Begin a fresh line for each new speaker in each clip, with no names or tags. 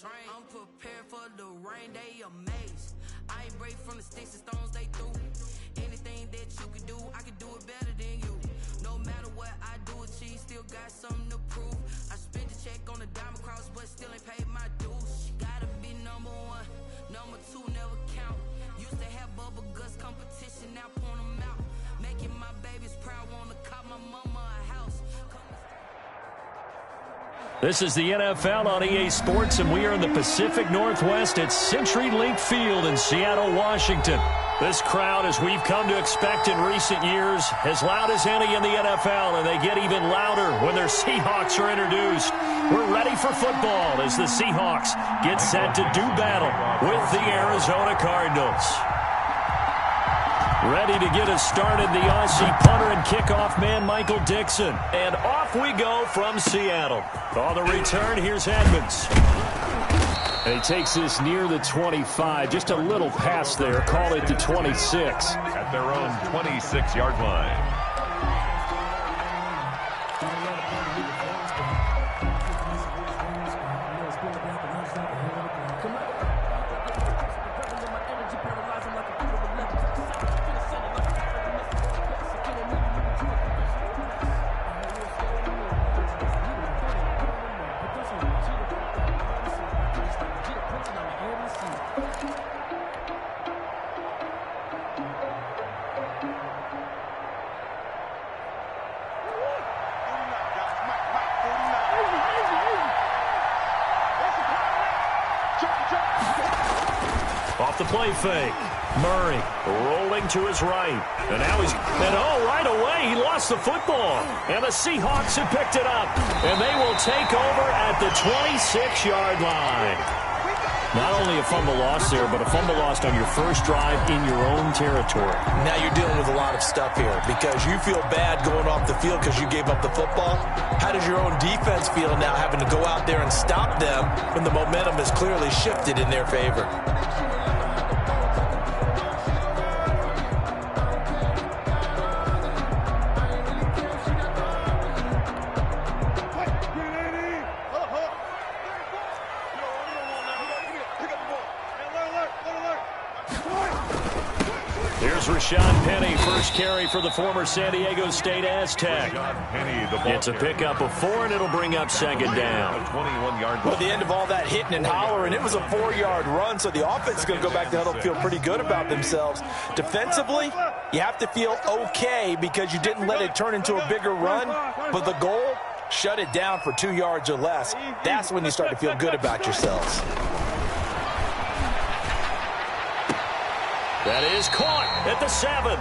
train. I'm prepared for the rain, they amazed. I ain't break from the sticks and stones they threw. Anything that you can do, I can do it better than you. No matter what I do, achieve, still got something to prove. I spent the check on the diamond cross, but still ain't paid my dues. Gotta be number one, number two never count. Used to have bubble guts competition, now point them out. Making my babies proud, wanna cop my mama a house.
This is the NFL on EA Sports, and we are in the Pacific Northwest at CenturyLink Field in Seattle, Washington. This crowd, as we've come to expect in recent years, as loud as any in the NFL, and they get even louder when their Seahawks are introduced. We're ready for football as the Seahawks get set to do battle with the Arizona Cardinals. Ready to get us started, the Aussie punter and kickoff man, Michael Dixon. And off we go from Seattle. On the return, here's Edmonds. And he takes this near the 25. Just a little pass there. Call it the 26.
At their own 26-yard line.
Off the play fake. Murray rolling to his right. And now right away, he lost the football. And the Seahawks have picked it up. And they will take over at the 26-yard line. Not only a fumble loss there, but a fumble lost on your first drive in your own territory.
Now you're dealing with a lot of stuff here because you feel bad going off the field because you gave up the football. How does your own defense feel now having to go out there and stop them when the momentum is clearly shifted in their favor?
Sean Penny, first carry for the former San Diego State Aztec. It's a pickup of 4, and it'll bring up second down.
21-yard.
Well, the end of all that hitting and hollering, it was a 4-yard run, so the offense is going to go back to huddle, feel pretty good about themselves. Defensively, you have to feel okay because you didn't let it turn into a bigger run, but the goal, shut it down for 2 yards or less. That's when you start to feel good about yourselves.
That is caught at the 7.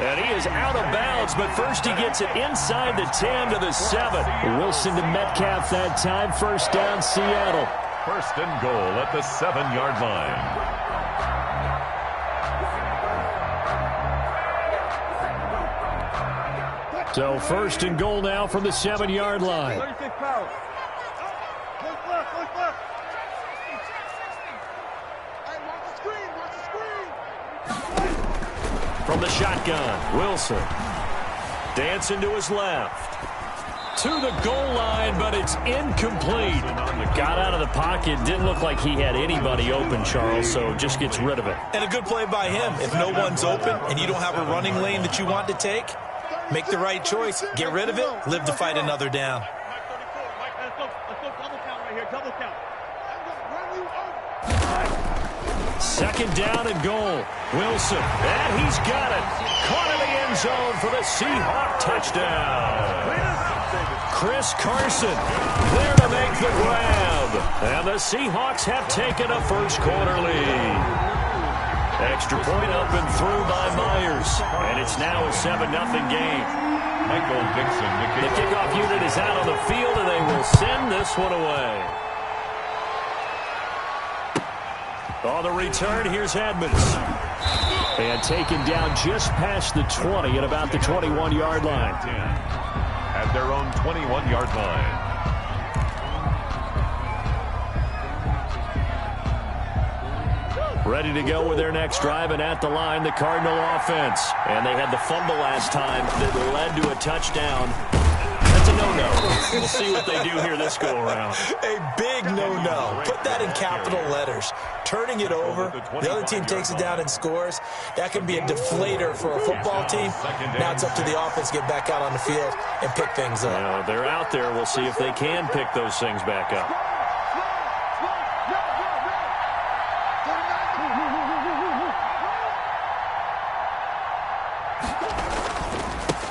And he is out of bounds, but first he gets it inside the 10 to the 7. Wilson to Metcalf that time. First down, Seattle.
First and goal at the 7-yard line.
So first and goal now from the 7-yard line. From the shotgun, Wilson dancing to his left. To the goal line, but it's incomplete. Got out of the pocket. Didn't look like he had anybody open, Charles, so just gets rid of it.
And a good play by him. If no one's open and you don't have a running lane that you want to take, make the right choice. Get rid of it. Live to fight another down.
Second down and goal. Wilson, and he's got it. Caught in the end zone for the Seahawk touchdown. Chris Carson there to make the grab. And the Seahawks have taken a first-quarter lead. Extra point up and through by Myers. And it's now a 7-0 game.
Michael Dixon.
The kickoff unit is out on the field, and they will send this one away. On the return, here's Edmonds. And taken down just past the 20 at about the 21-yard line.
At their own 21-yard line.
Ready to go with their next drive, and at the line, the Cardinal offense. And they had the fumble last time that led to a touchdown. That's
no-no.
We'll see what they do here this go-around.
A big no-no. Put that in capital letters. Turning it over, the other team takes it down and scores. That can be a deflator for a football team. Now it's up to the offense to get back out on the field and pick things up.
Yeah, they're out there. We'll see if they can pick those things back up.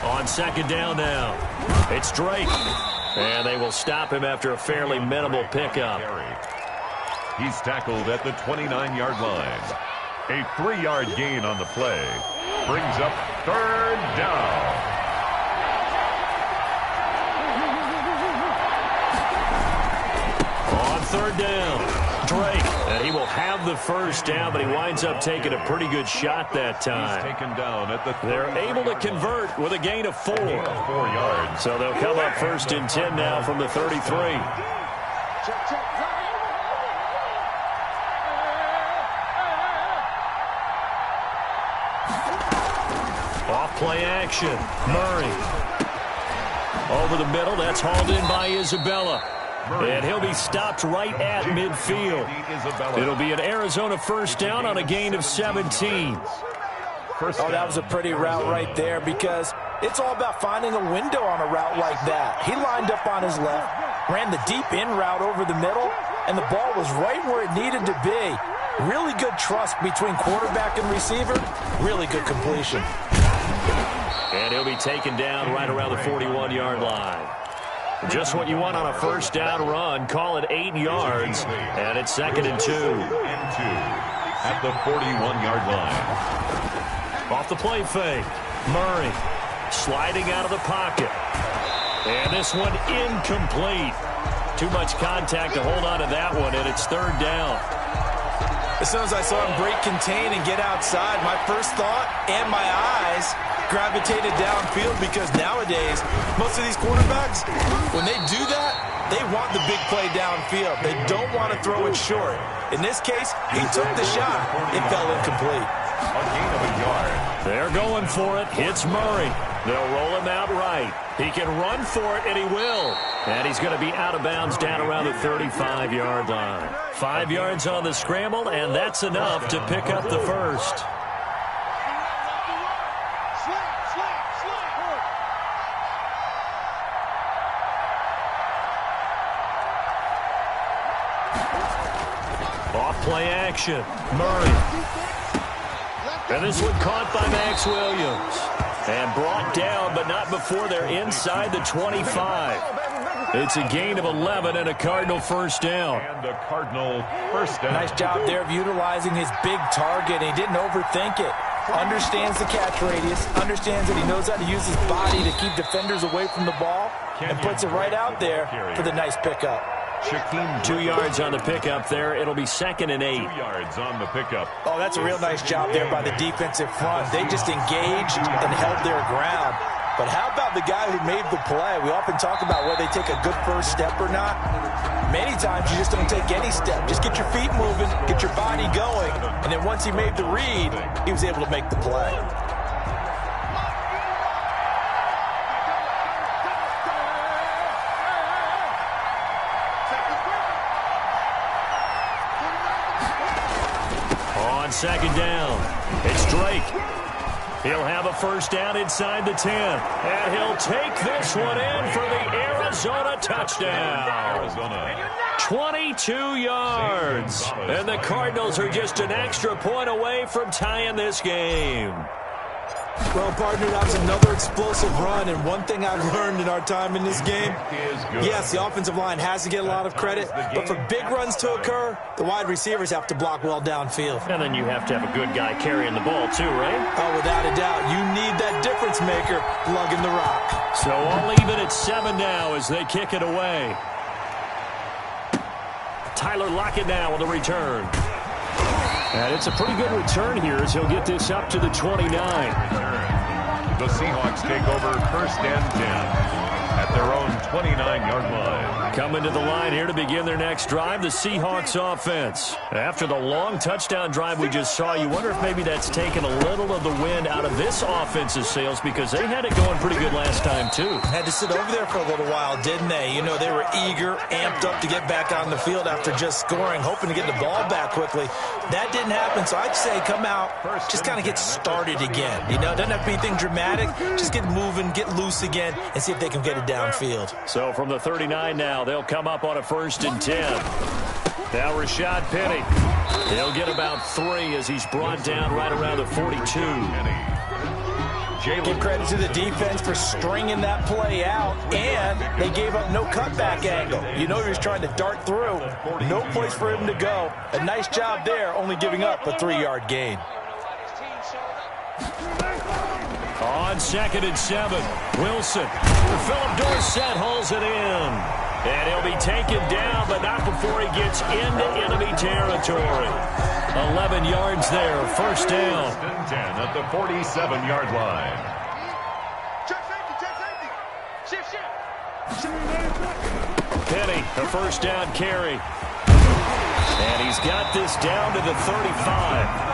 On second down now, it's Drake. And they will stop him after a fairly minimal pickup.
He's tackled at the 29-yard line. A 3-yard gain on the play brings up third down.
On third down, Drake. And he will have the first down, but he winds up taking a pretty good shot that time.
He's taken down at the
They're able to convert with a gain of 4.
4 yards.
So they'll come up first and 10 now from the 33. Off play action. Murray. Over the middle. That's hauled in by Isabella. And he'll be stopped right at midfield. It'll be an Arizona first down on a gain of 17.
Oh, that was a pretty route right there because it's all about finding a window on a route like that. He lined up on his left, ran the deep in route over the middle, and the ball was right where it needed to be. Really good trust between quarterback and receiver. Really good completion.
And he'll be taken down right around the 41-yard line. Just what you want on a first down run. Call it 8 yards, and it's second and 2.
At the 41-yard line.
Off the play fake. Murray sliding out of the pocket. And this one incomplete. Too much contact to hold on to that one, and it's third down.
As soon as I saw him break contain and get outside, my first thought and my eyes gravitated downfield because nowadays, most of these quarterbacks, when they do that, they want the big play downfield. They don't want to throw it short. In this case, he took the shot. It fell incomplete.
A gain of a yard.
They're going for it. It's Murray. They'll roll him out right. He can run for it, and he will. And he's going to be out of bounds down around the 35-yard line. 5 yards on the scramble, and that's enough to pick up the first. Off play action. Murray. And this one caught by Max Williams. And brought down, but not before they're inside the 25. It's a gain of 11 and a Cardinal first down.
And a Cardinal first down.
Nice job there of utilizing his big target. He didn't overthink it. Understands the catch radius. Understands that he knows how to use his body to keep defenders away from the ball. And puts it right out there for the nice pickup.
2 yards on the pickup there. It'll be second and 8.
2 yards on the pickup.
Oh, that's a real nice job there by the defensive front. They just engaged and held their ground. But how about the guy who made the play? We often talk about whether they take a good first step or not. Many times you just don't take any step. Just get your feet moving, get your body going, and then once he made the read, he was able to make the play.
On second down, it's Drake. He'll have a first down inside the 10. And he'll take this one in for the Arizona touchdown. 22 yards. And the Cardinals are just an extra point away from tying this game.
Well, partner, that was another explosive run, and one thing I've learned in our time in this game, yes, the offensive line has to get a lot of credit, but for big runs to occur, the wide receivers have to block well downfield.
And then you have to have a good guy carrying the ball too, right?
Oh, without a doubt. You need that difference maker lugging the rock.
So all even at 7 now as they kick it away. Tyler Lockett now with a return. And it's a pretty good return here as he'll get this up to the 29.
The Seahawks take over first and 10 at their own 29-yard line.
Coming to the line here to begin their next drive, the Seahawks offense. After the long touchdown drive we just saw, you wonder if maybe that's taken a little of the wind out of this offense's sails, because they had it going pretty good last time, too.
Had to sit over there for a little while, didn't they? You know, they were eager, amped up to get back on the field after just scoring, hoping to get the ball back quickly. That didn't happen, so I'd say come out, just kind of get started again. You know, it doesn't have to be anything dramatic. Just get moving, get loose again, and see if they can get it downfield.
So from the 39 now, they'll come up on a 1st and 10. Now Rashad Penny. He'll get about 3 as he's brought down right around the 42.
Give credit to the defense for stringing that play out, and they gave up no cutback angle. You know he was trying to dart through. No place for him to go. A nice job there, only giving up a 3-yard gain.
On 2nd and 7, Wilson. Philip Dorsett hauls it in. And he'll be taken down, but not before he gets into enemy territory. 11 yards there, 1st down.
10 at the 47-yard line.
Penny, a 1st down carry. And he's got this down to the 35.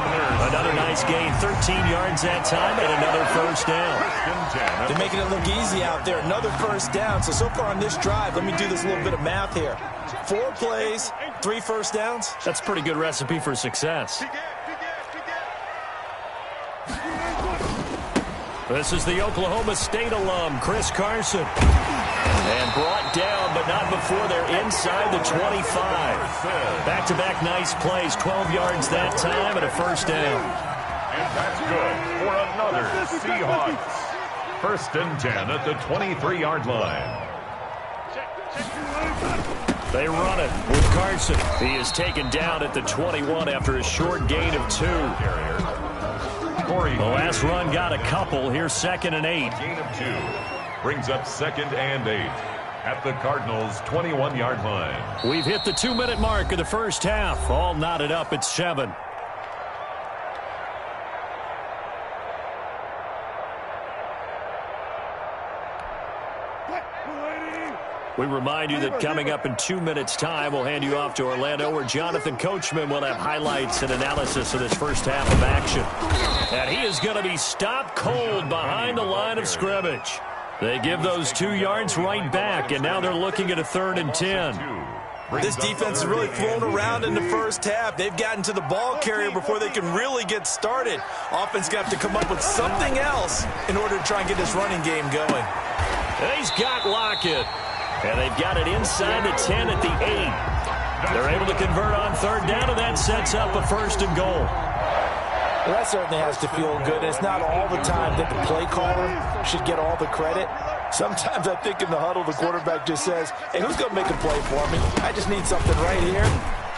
Another nice gain, 13 yards that time, and another 1st down.
They're making it look easy out there. Another 1st down. So far on this drive, let me do this little bit of math here. 4 plays, 3 1st downs.
That's a pretty good recipe for success. This is the Oklahoma State alum, Chris Carson. And brought down, but not before they're inside the 25. Back-to-back nice plays, 12 yards that time, and a 1st down.
And that's good for another Seahawks. 1st and 10 at the 23-yard line.
They run it with Carson. He is taken down at the 21 after a short gain of 2. The last run got a couple. Here's 2nd and 8.
Gain of 2. Brings up 2nd and 8 at the Cardinals' 21-yard line.
We've hit the 2-minute mark of the 1st half. All knotted up at 7. We remind you that coming up in 2 minutes' time, we'll hand you off to Orlando, where Jonathan Coachman will have highlights and analysis of this 1st half of action. And he is going to be stopped cold behind the line of scrimmage. They give those 2 yards right back, and now they're looking at a 3rd and 10.
This defense has really flown around in the 1st half. They've gotten to the ball carrier before they can really get started. Offense got to come up with something else in order to try and get this running game going.
He's got Lockett. And they've got it inside the 10 at the 8. They're able to convert on 3rd down, and that sets up a 1st and goal.
Well, that certainly has to feel good. It's not all the time that the play caller should get all the credit. Sometimes I think in the huddle, the quarterback just says, hey, who's going to make a play for me? I just need something right here.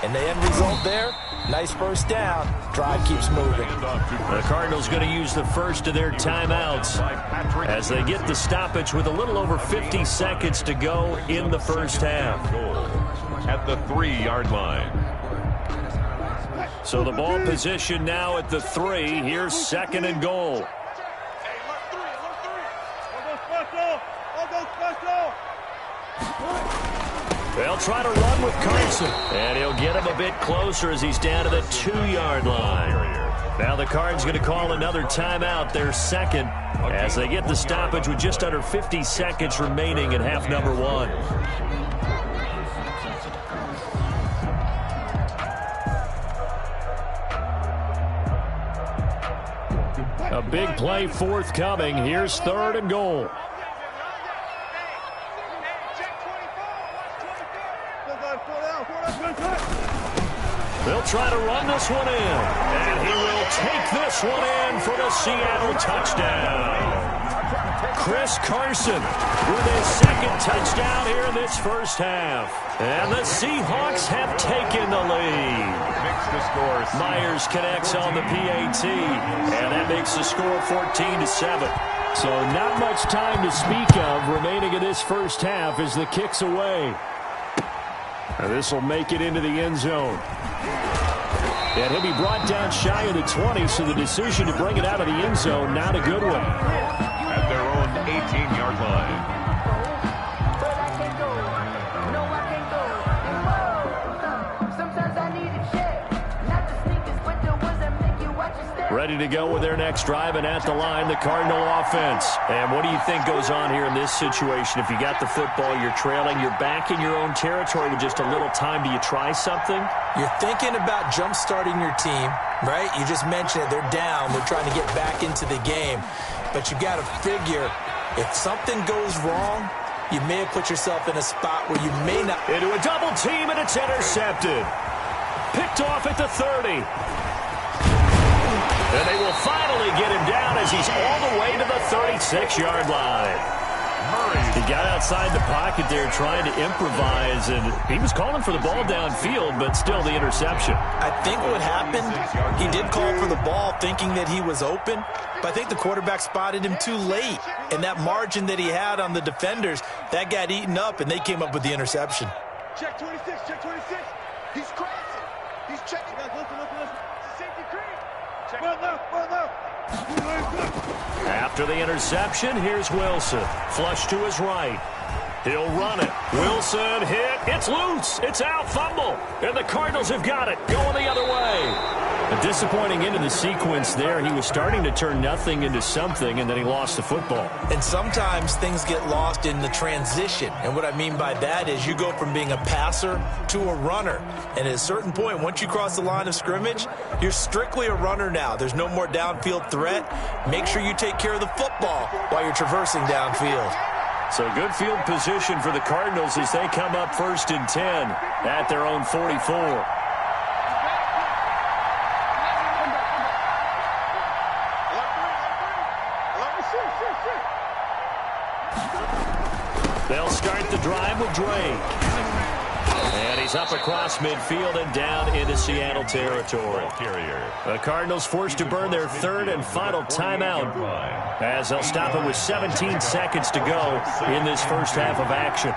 And the end result there, nice 1st down. Drive keeps moving.
The Cardinals going to use the first of their timeouts as they get the stoppage with a little over 50 seconds to go in the 1st half.
At the 3-yard line.
So the ball position now at the 3. Here's 2nd and goal. They'll try to run with Carson, and he'll get him a bit closer as he's down to the 2-yard line. Now the Cards going to call another timeout, their 2nd, as they get the stoppage with just under 50 seconds remaining in half number 1. A big play forthcoming. Here's 3rd and goal. They'll try to run this one in, and he will take this one in for the Seattle touchdown. Chris Carson with his 2nd touchdown here in this 1st half. And the Seahawks have taken the lead. Myers connects on the PAT, and that makes the score 14-7. So not much time to speak of remaining in this 1st half as the kick's away. And this will make it into the end zone. And he'll be brought down shy of the 20, so the decision to bring it out of the end zone, not a good one.
At their own 18-yard line.
ready to go with their next drive, and at the line, the Cardinal offense. And what do you think goes on here in this situation? If you got the football, you're trailing, you're back in your own territory with just a little time. Do you try something?
You're thinking about jump-starting your team, right? You just mentioned it. They're down. They're trying to get back into the game. But you got to figure, if something goes wrong, you may have put yourself in a spot where you may not.
Into a double team, and it's intercepted. Picked off at the 30. And they will finally get him down as he's all the way to the 36-yard line. He got outside the pocket there trying to improvise, and he was calling for the ball downfield, but still the interception.
I think what happened, he did call for the ball thinking that he was open, but I think the quarterback spotted him too late. And that margin that he had on the defenders, that got eaten up, and they came up with the interception.
Check 26, check 26. He's crossing. He's checking. Listen. It's a safety cream. Check. Well left.
After the interception, here's Wilson. Flush to his right. He'll run it. Wilson hit. It's loose. It's out. Fumble. And the Cardinals have got it. Going the other way. A disappointing end of the sequence there. He was starting to turn nothing into something, and then he lost the football.
And sometimes things get lost in the transition. And what I mean by that is you go from being a passer to a runner. And at a certain point, once you cross the line of scrimmage, you're strictly a runner now. There's no more downfield threat. Make sure you take care of the football while you're traversing downfield.
So good field position for the Cardinals as they come up 1st and 10 at their own 44. They'll start the drive with Drake. And he's up across midfield and down into Seattle territory. The Cardinals forced to burn their 3rd and final timeout as they'll stop it with 17 seconds to go in this first half of action.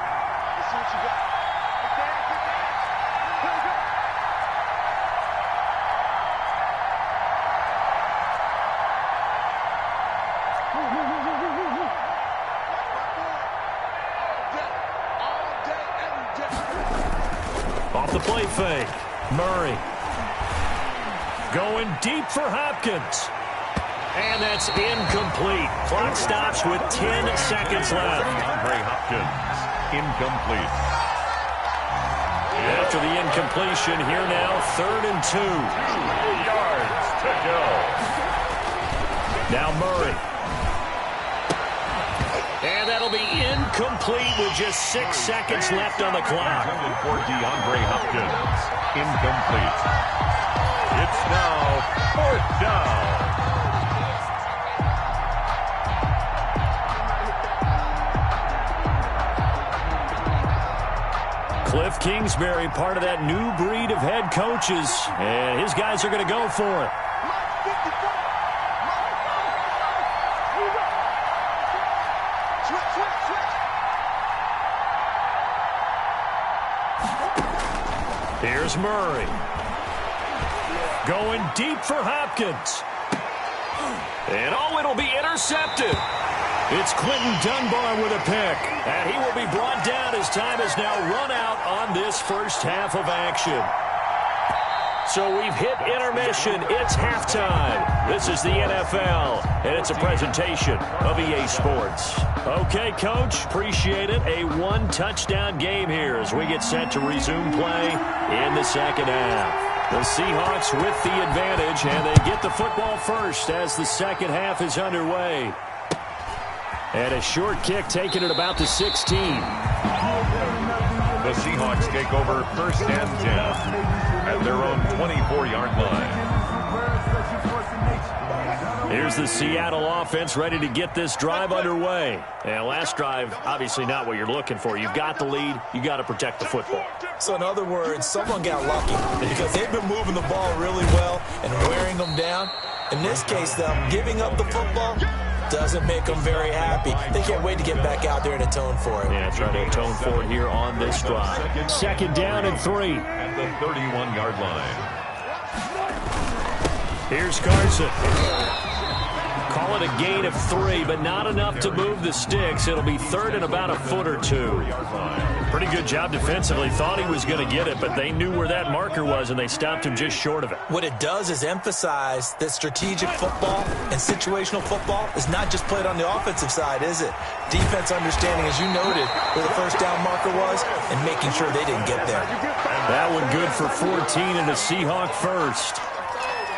Off the play fake. Murray. Going deep for Hopkins. And that's incomplete. Clock stops with 10 seconds left.
DeAndre Hopkins, incomplete.
After the incompletion, here now, 3rd and 2.
2 yards to go.
Now Murray. And that'll be incomplete with just 6 seconds left on the clock.
For DeAndre Hopkins, incomplete. It's now 4th down.
Cliff Kingsbury, part of that new breed of head coaches, and his guys are going to go for it. Here's Murray. Going deep for Hopkins. And it'll be intercepted. It's Quentin Dunbar with a pick. And he will be brought down as time has now run out on this first half of action. So we've hit intermission. It's halftime. This is the NFL, and it's a presentation of EA Sports. Okay, Coach, appreciate it. A one-touchdown game here as we get set to resume play in the second half. The Seahawks with the advantage, and they get the football first as the second half is underway. And a short kick taken at about the 16.
The Seahawks take over 1st and 10 at their own 24-yard line.
Here's the Seattle offense ready to get this drive underway. And last drive, obviously not what you're looking for. You've got the lead. You got to protect the football.
So in other words, someone got lucky because they've been moving the ball really well and wearing them down. In this case, though, giving up the football doesn't make them very happy. They can't wait to get back out there and atone for it.
Yeah, try to atone for it here on this drive. 2nd down and 3.
At the 31-yard line.
Here's Carson. Call it a gain of 3, but not enough to move the sticks. It'll be third and about a foot or two. Pretty good job defensively. Thought he was going to get it, but they knew where that marker was, and they stopped him just short of it.
What it does is emphasize that strategic football and situational football is not just played on the offensive side, is it? Defense understanding, as you noted, where the first down marker was and making sure they didn't get there.
That one good for 14 and a Seahawk first.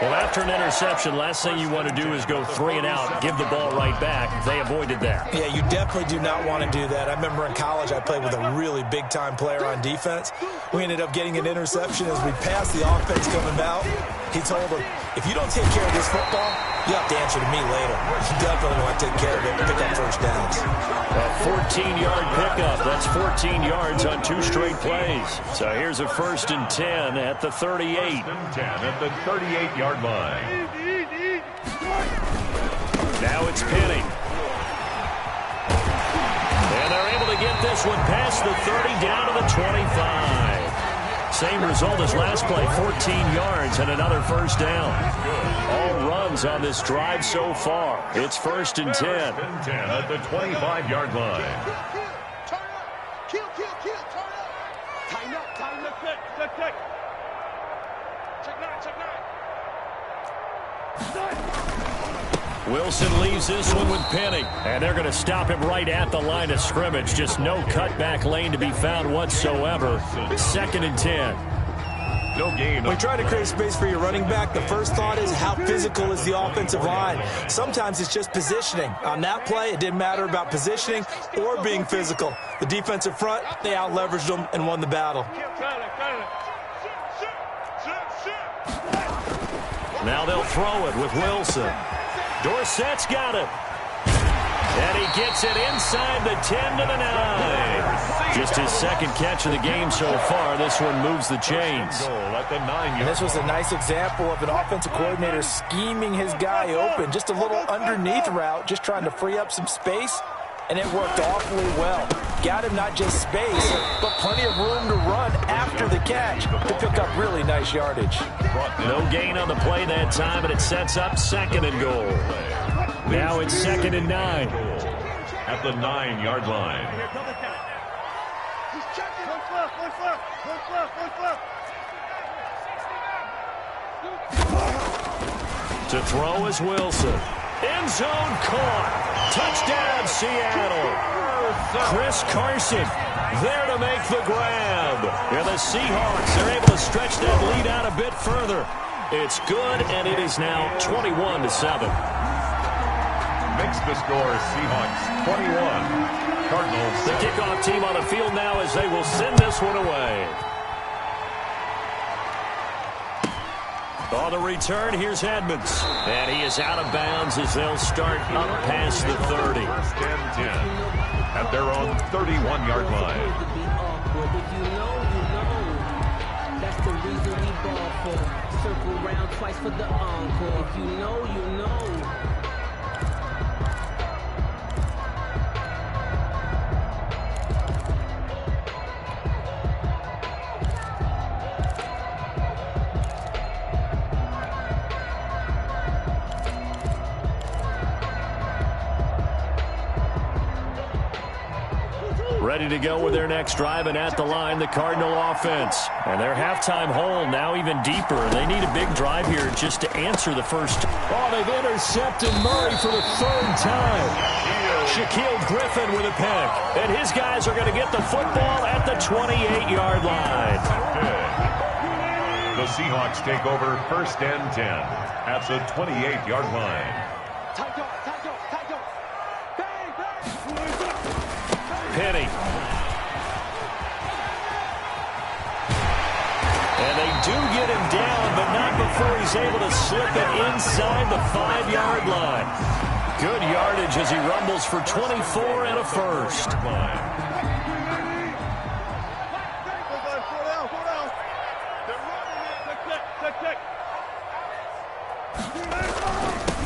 Well, after an interception, last thing you want to do is go 3 and out, give the ball right back. They avoided that.
Yeah, you definitely do not want to do that. I remember in college I played with a really big-time player on defense. We ended up getting an interception as we passed the offense coming out. He told him, if you don't take care of this football, you have to answer to me later. You definitely want to take care of it and pick up first downs.
A 14-yard pickup. That's 14 yards on 2 straight plays. So here's a 1st and 10 at the 38.
1st and 10 at the 38-yard line.
Now it's Penny. And they're able to get this one past the 30 down to the 25. Same result as last play, 14 yards and another first down. All runs on this drive so far. It's 1st and 10.
1st and 10 at the 25-yard line.
Turn up. Kill, turn up. Tighten up. Check. Check 9.
Wilson leaves this one with Penny. And they're going to stop him right at the line of scrimmage. Just no cutback lane to be found whatsoever. 2nd and 10.
No gain.
When you try to create space for your running back, the first thought is how physical is the offensive line. Sometimes it's just positioning. On that play, it didn't matter about positioning or being physical. The defensive front, they out-leveraged them and won the battle.
Now they'll throw it with Wilson. Dorsett's got it. And he gets it inside the 10 to the 9. Just his 2nd catch of the game so far. This one moves the chains.
And this was a nice example of an offensive coordinator scheming his guy open. Just a little underneath route, just trying to free up some space. And it worked awfully well. Got him not just space, but plenty of room to run after the catch to pick up really nice yardage.
No gain on the play that time, but it sets up 2nd and goal. Now it's 2nd and 9.
At the 9-yard line.
He's checking. One.
To throw is Wilson. End zone caught. Touchdown, Seattle. Chris Carson there to make the grab. And the Seahawks are able to stretch that lead out a bit further. It's good, and it is now 21-7.
Makes the score Seahawks 21. Cardinals.
The kickoff team on the field now as they will send this one away. On the return, here's Edmonds. And he is out of bounds as they'll start up past the 30.
1st and 10 at their own 31-yard line.
That's the reason we ball for. Circle round twice for the encore. If you know, you know.
Ready to go with their next drive, and at the line, the Cardinal offense. And their halftime hole now even deeper. They need a big drive here just to answer the first. Oh, they've intercepted Murray for the 3rd time. Shaquille Griffin with a pick. And his guys are going to get the football at the 28-yard line.
The Seahawks take over 1st and 10 at the 28-yard line.
Penny. And they do get him down, but not before he's able to slip it inside the 5-yard line. Good yardage as he rumbles for 24 and a first.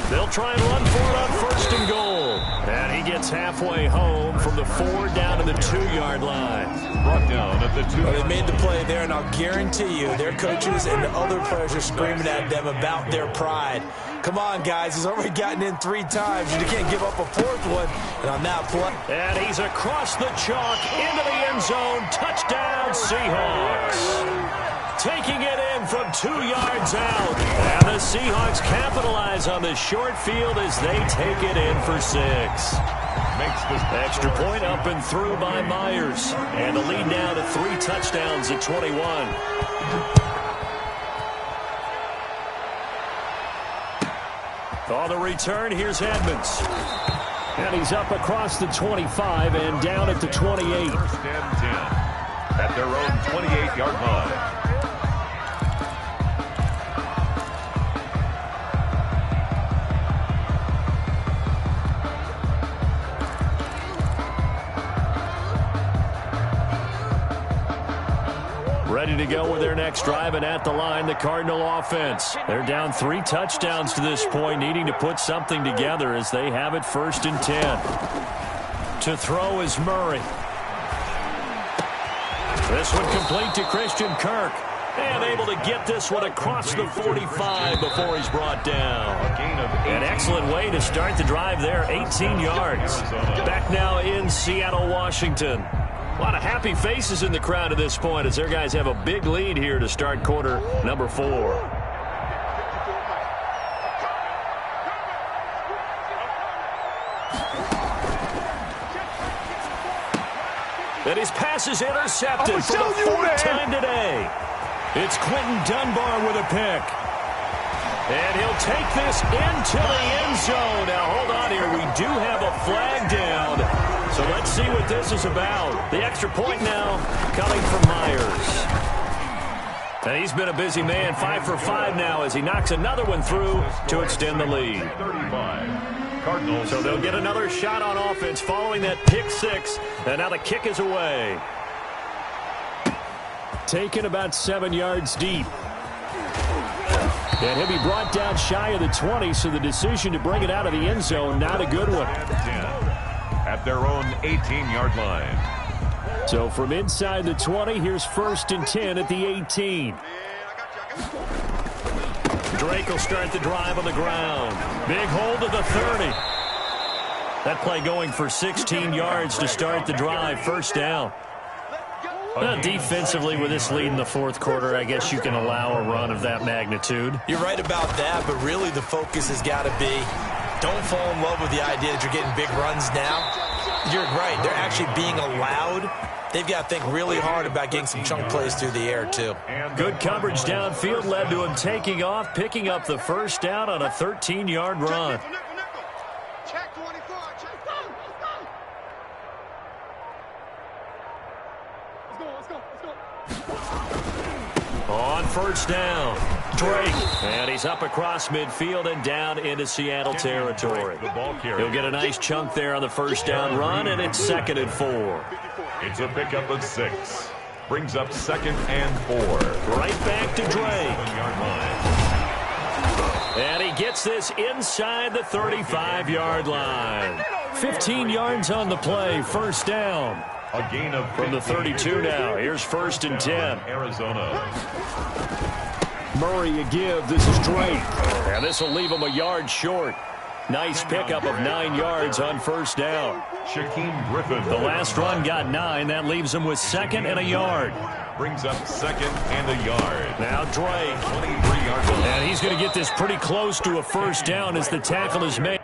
They'll try and run for it on 1st and goal. And he gets halfway home from the 4 down to the 2-yard line.
Brought down at the 2.
Well, they made the play there, and I'll guarantee you their coaches and the other players are screaming at them about their pride. Come on, guys. He's already gotten in 3 times. You can't give up a 4th one. And on that play.
And he's across the chalk into the end zone. Touchdown, Seahawks. Taking it in from 2 yards out. And the Seahawks capitalize on the short field as they take it in for 6.
Makes this
extra point up and through by Myers. And the lead now to 3 touchdowns at 21. On the return, here's Edmonds. And he's up across the 25 and down at the 28.
First and 10 at their own 28-yard line.
Ready to go with their next drive, and at the line, the Cardinal offense. They're down 3 touchdowns to this point, needing to put something together as they have it 1st and 10. To throw is Murray. This one complete to Christian Kirk. And able to get this one across the 45 before he's brought down. An excellent way to start the drive there, 18 yards. Back now in Seattle, Washington. A lot of happy faces in the crowd at this point as their guys have a big lead here to start quarter number 4. And his pass is intercepted for the 4th time today. It's Quentin Dunbar with a pick. And he'll take this into the end zone. Now, hold on here. We do have a flag down. So let's see what this is about. The extra point now coming from Myers. And he's been a busy man, 5 for 5 now as he knocks another one through to extend the lead.
35. Cardinals.
So they'll get another shot on offense following that pick 6. And now the kick is away. Taken about 7 yards deep. And he'll be brought down shy of the 20, so the decision to bring it out of the end zone, not a good one.
At their own 18-yard line.
So from inside the 20, here's 1st and 10 at the 18. Drake will start the drive on the ground. Big hold of the 30. That play going for 16 yards to start the drive. 1st down. Defensively, with this lead in the 4th quarter, I guess you can allow a run of that magnitude.
You're right about that, but really the focus has got to be don't fall in love with the idea that you're getting big runs now. You're right. They're actually being allowed. They've got to think really hard about getting some chunk plays through the air, too.
Good coverage downfield led to him taking off, picking up the 1st down on a 13-yard run.
Check 24. Check. Let's go.
On 1st down, Drake. And he's up across midfield and down into Seattle territory. He'll get a nice chunk there on the 1st down run, and it's 2nd and 4.
It's a pickup of 6. Brings up 2nd and 4.
Right back to Drake. And he gets this inside the 35-yard line. 15 yards on the play, 1st down.
A gain of
from the 32 now. Here's 1st and 10.
Arizona.
Murray a give. This is Drake. And this will leave him a yard short. Nice pickup of 9 yards on 1st down.
Shaquem Griffin.
The last run got 9. That leaves him with 2nd and a yard.
Brings up 2nd and a yard.
Now Drake.
23 yards.
And he's going to get this pretty close to a 1st down as the tackle is made.